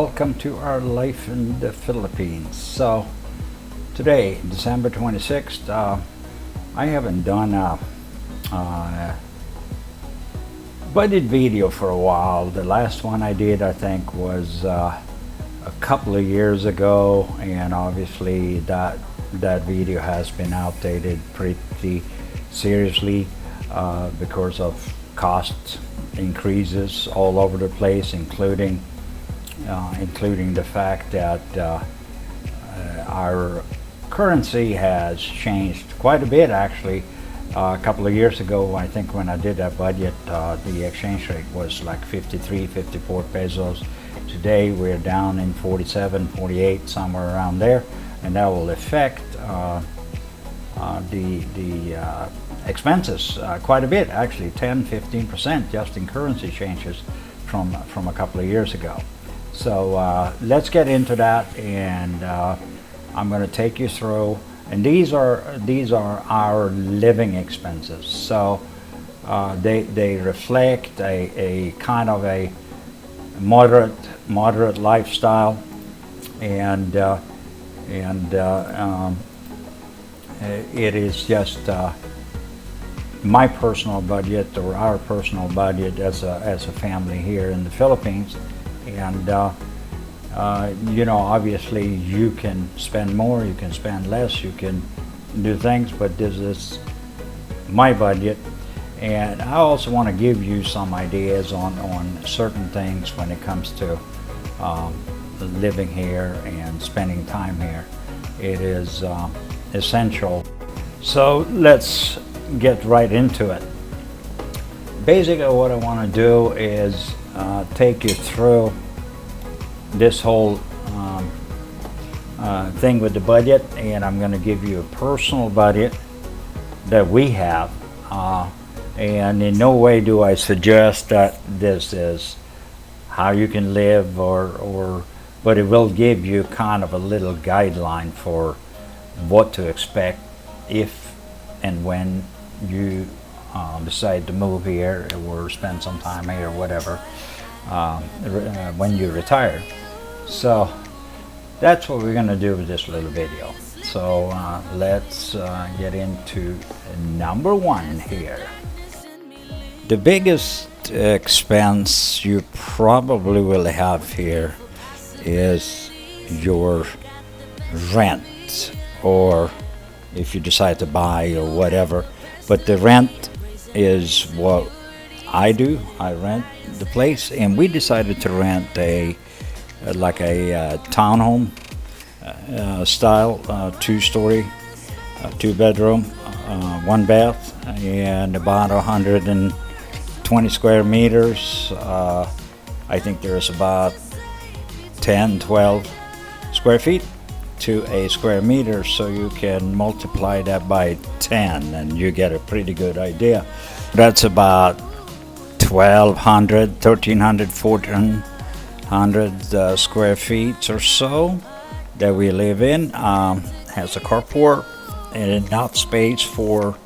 welcome to our life in the Philippines. So today, December 26th, I haven't done a budget video for a while. The last one I did, I think, was a couple of years ago, and obviously that video has been outdated pretty seriously because of cost increases all over the place, including the fact that our currency has changed quite a bit. Actually, a couple of years ago, I think when I did that budget, the exchange rate was like 53, 54 pesos. Today we're down in 47, 48, somewhere around there, and that will affect the expenses quite a bit, actually 10-15% just in currency changes from a couple of years ago. So let's get into that, and I'm going to take you through, and these are our living expenses. So they reflect a kind of a moderate lifestyle, and it is just my personal budget, or our personal budget as a family here in the Philippines. And you know, obviously you can spend more, you can spend less, you can do things, but this is my budget. And I also want to give you some ideas on certain things when it comes to living here and spending time here. It is essential. So let's get right into it. Basically what I want to do is take you through this whole thing with the budget, and I'm going to give you a personal budget that we have, and in no way do I suggest that this is how you can live, but it will give you kind of a little guideline for what to expect if and when you decide to move here or spend some time here or whatever, when you retire. So that's what we're going to do with this little video. So let's get into number one here. The biggest expense you probably will have here is your rent, or if you decide to buy or whatever. But the rent is what I do. I rent the place, and we decided to rent like a townhome style, 2-story, 2-bedroom, 1 bath, and about 120 square meters. I think there's about 10-12 square feet to a square meter, so you can multiply that by 10 and you get a pretty good idea. That's about 1,200, 1,300, 1,400 square feet or so that we live in. Has a carport and enough space for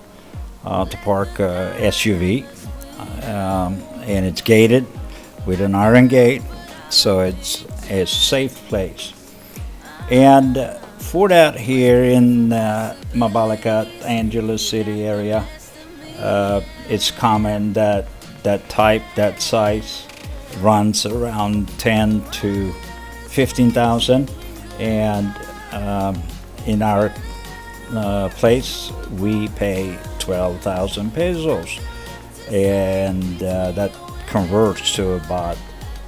to park SUV, and it's gated with an iron gate, so it's a safe place. And for that, here in Mabalacat, Angeles City area, it's common that that size runs around 10 to 15,000, and in our place we pay 12,000 pesos, and that converts to about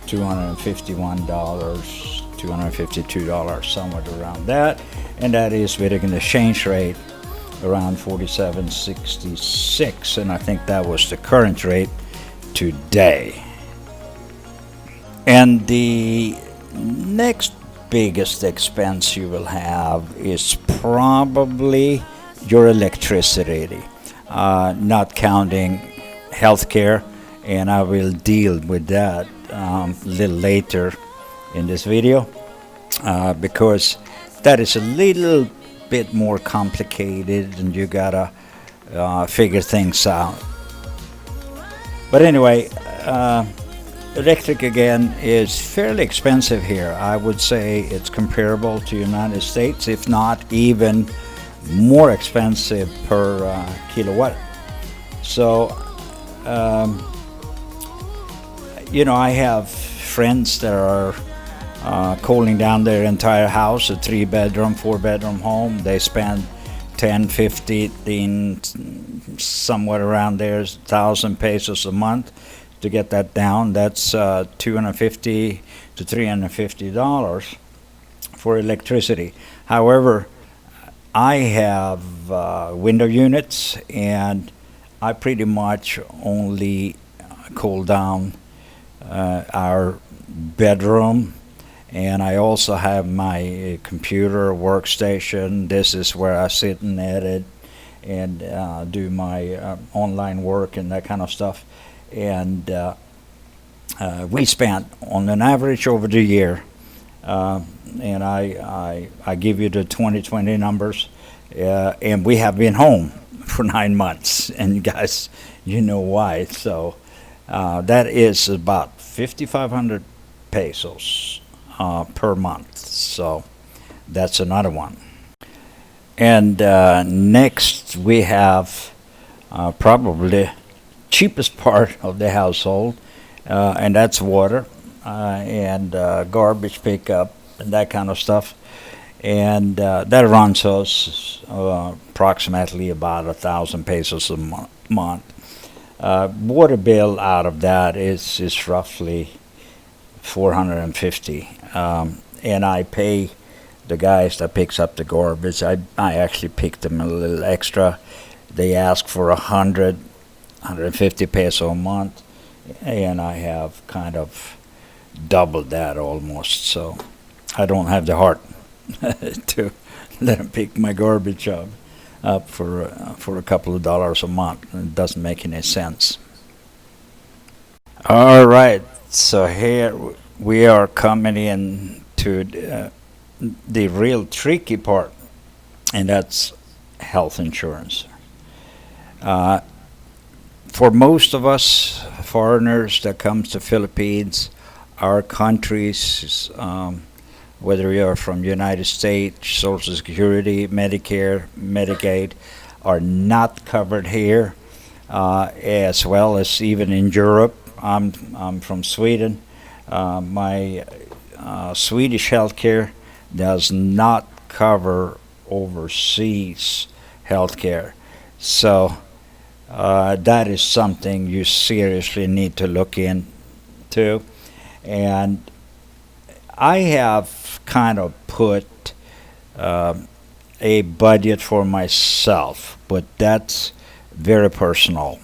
$251, $252, somewhere around that, and that is with an exchange rate around 47.66, and I think that was the current rate today. And the next biggest expense you will have is probably your electricity, not counting healthcare, and I will deal with that a little later in this video, because that is a little bit more complicated and you gotta figure things out. But anyway, Electric again is fairly expensive here. I would say it's comparable to United States, if not even more expensive per kilowatt. So, I have friends that are cooling down their entire house, a 3-bedroom, 4-bedroom home. They spend 10, 15, somewhere around there, 1,000 pesos a month to get that down. That's $250 to $350 for electricity. However, I have window units, and I pretty much only cool down our bedroom, and I also have my computer workstation. This is where I sit and edit and do my online work and that kind of stuff. And we spent, on an average over the year, and I give you the 2020 numbers, and we have been home for 9 months, and you guys, you know why. So that is about 5,500 pesos per month. So that's another one. And next we have probably cheapest part of the household, and that's water and garbage pickup and that kind of stuff. And that runs us approximately about 1,000 pesos a month. Water bill out of that is roughly 450, and I pay the guys that picks up the garbage. I actually pick them a little extra. They ask for 150 peso a month, and I have kind of doubled that almost. So I don't have the heart to let them pick my garbage up for a couple of dollars a month. It doesn't make any sense. All right, so here we are coming into the real tricky part, and that's health insurance. For most of us foreigners that comes to Philippines, our countries, whether you are from United States, Social Security, Medicare, Medicaid, are not covered here, as well as even in Europe. I'm from Sweden. My Swedish healthcare does not cover overseas healthcare. So that is something you seriously need to look into. And I have kind of put a budget for myself, but that's very personal.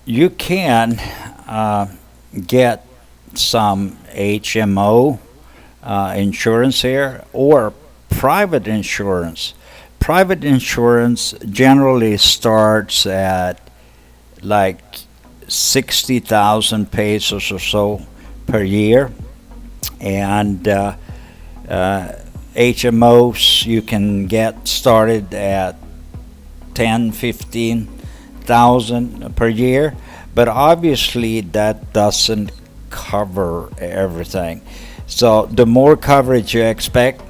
You can get some HMO insurance here, or private insurance. Private insurance generally starts at like 60,000 pesos or so per year, and HMOs you can get started at 10, 15,000 per year, but obviously that doesn't cover everything. So the more coverage you expect,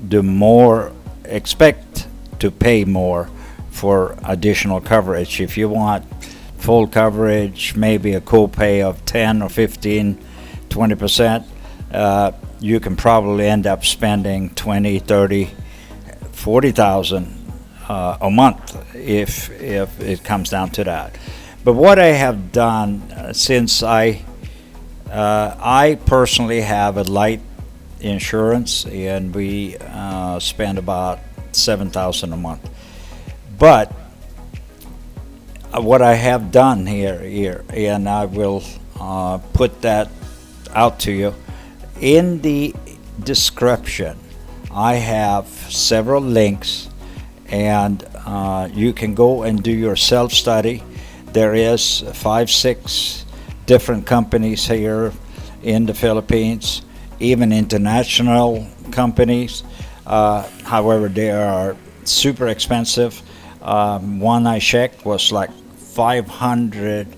the more expect to pay more for additional coverage. If you want full coverage, maybe a copay of 10 or 15, 20%, you can probably end up spending 20, 30, 40,000 a month if it comes down to that. But what I have done, since I personally have a light insurance, and we spend about 7,000 a month. But what I have done here, and I will put that out to you in the description. I have several links, and you can go and do your self-study. There is 5-6 different companies here in the Philippines, even international companies. However, they are super expensive. One I checked was like 500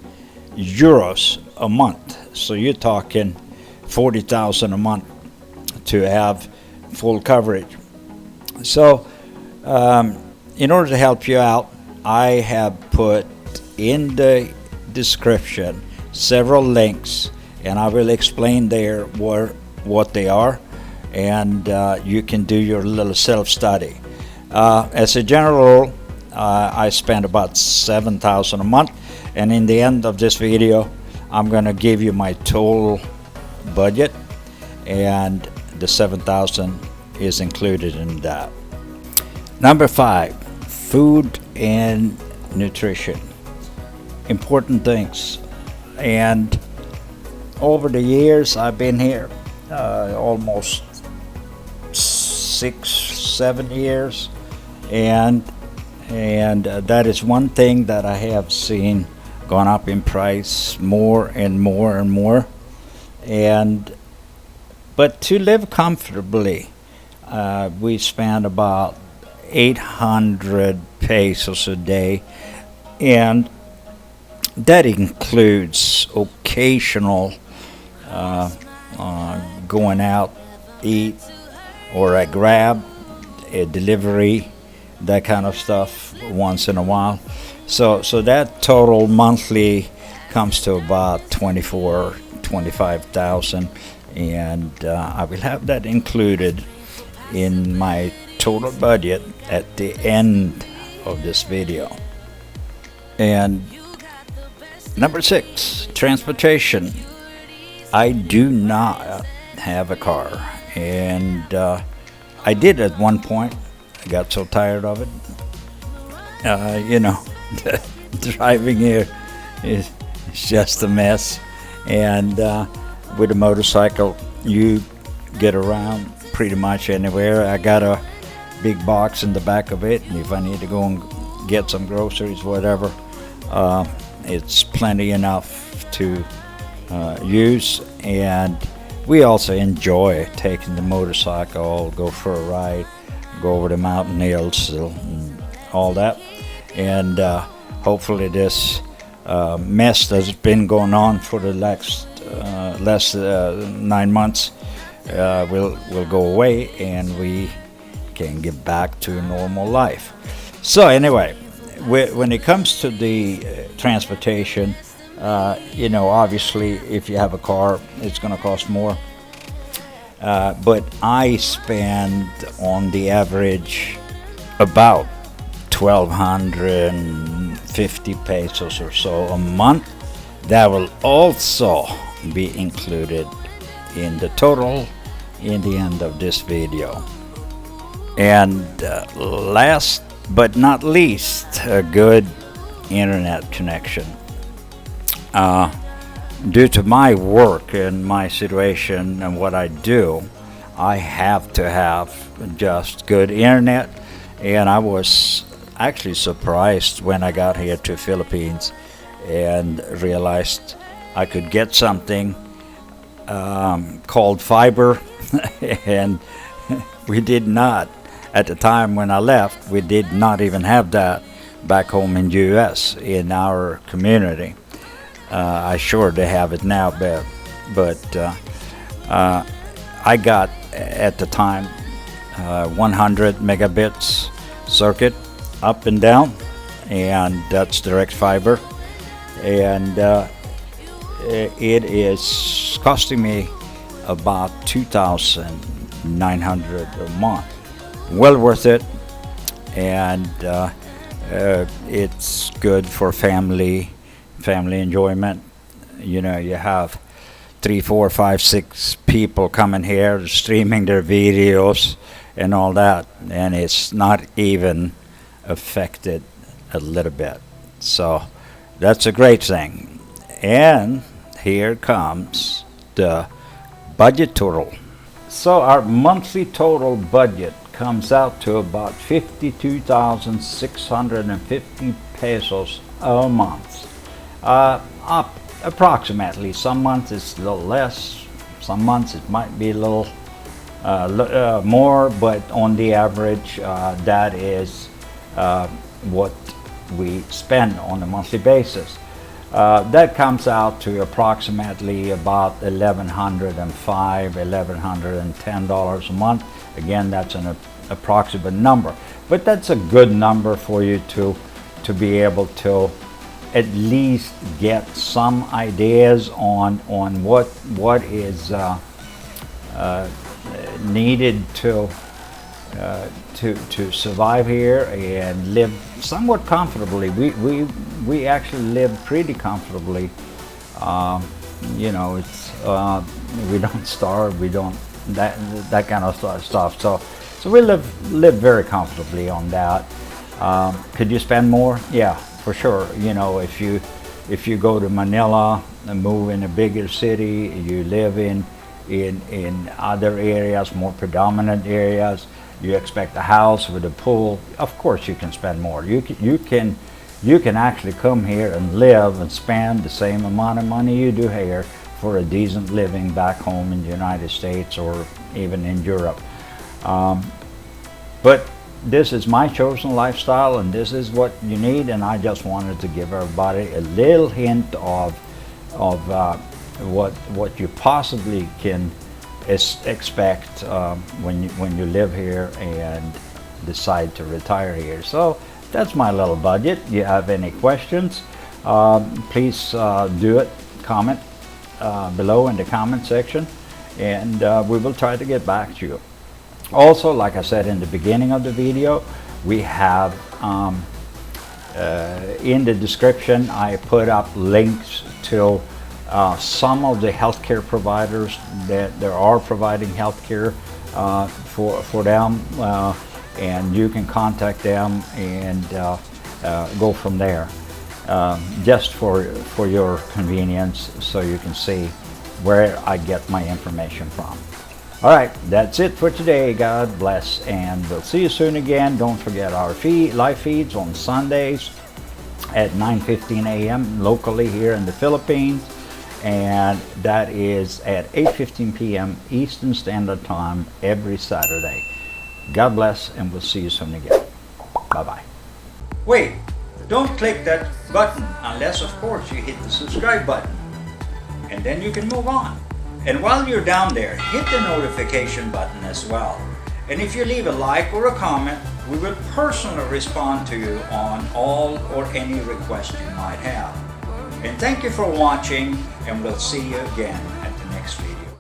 euros a month. So you're talking $40,000 a month to have full coverage. So in order to help you out, I have put in the description several links, and I will explain there what they are, and you can do your little self-study. As a general rule, I spend about $7,000 a month, and in the end of this video, I'm going to give you my total budget, and the $7,000 is included in that. Number 5, food and nutrition. Important things. And over the years I've been here, almost 6-7 years, and that is one thing that I have seen gone up in price more and more and more. But to live comfortably, we spend about 800 pesos a day, and that includes occasional going out, eat, or a grab, a delivery, that kind of stuff once in a while. So that total monthly comes to about 25,000, and I will have that included in my total budget at the end of this video. And number 6, transportation. I do not have a car, and I did at one point. I got so tired of it. Driving here is just a mess, and with a motorcycle you get around pretty much anywhere. I got a big box in the back of it, and if I need to go and get some groceries, whatever, it's plenty enough to use. And we also enjoy taking the motorcycle, go for a ride, go over the mountain hills and all that. And hopefully this mess that's been going on for the last 9 months will go away, and we can get back to a normal life. So anyway, when it comes to the transportation, obviously if you have a car, it's going to cost more. But I spend on the average about 1,250 pesos or so a month. That will also be included in the total in the end of this video. And last but not least, a good internet connection. Due to my work and my situation and what I do, I have to have just good internet. And I was actually surprised when I got here to Philippines and realized I could get something called fiber, and we did not. At the time when I left, we did not even have that back home in US in our community. I sure they have it now, but I got at the time 100 megabits circuit up and down, and that's direct fiber, and it is costing me about 2,900 a month. Well worth it, and it's good for family enjoyment. You have 3, 4, 5, 6 people coming here streaming their videos and all that, and it's not even affected a little bit. So that's a great thing. And here comes the budget total. So our monthly total budget comes out to about 52,650 pesos a month. Up approximately. Some months it's a little less, some months it might be a little more, but on the average that is what we spend on a monthly basis. That comes out to approximately about $1,105, $1,110 a month. Again, that's an approximate number, but that's a good number for you to be able to at least get some ideas on what is needed to survive here and live somewhat comfortably. We actually live pretty comfortably. You know, it's we don't starve, we don't that kind of stuff. So we live very comfortably on that. Could you spend more? Yeah, for sure. You know, if you go to Manila and move in a bigger city, you live in other areas, more predominant areas, you expect a house with a pool, of course you can spend more. You can actually come here and live and spend the same amount of money you do here for a decent living back home in the United States or even in Europe. But this is my chosen lifestyle, and this is what you need, and I just wanted to give everybody a little hint of what you possibly can expect when you live here and decide to retire here. So that's my little budget. You have any questions, please do it. Comment below in the comment section, and we will try to get back to you. Also, like I said in the beginning of the video, we have in the description I put up links to some of the healthcare providers that are providing healthcare for them, and you can contact them and go from there, just for your convenience, so you can see where I get my information from. All right, that's it for today. God bless, and we'll see you soon again. Don't forget our live feeds on Sundays at 9:15 a.m. locally here in the Philippines, and that is at 8:15 p.m. Eastern Standard Time every Saturday. God bless, and we'll see you soon again. Bye-bye. Wait, don't click that button unless, of course, you hit the subscribe button, and then you can move on. And while you're down there, hit the notification button as well. And if you leave a like or a comment, we will personally respond to you on all or any request you might have. And thank you for watching, and we'll see you again at the next video.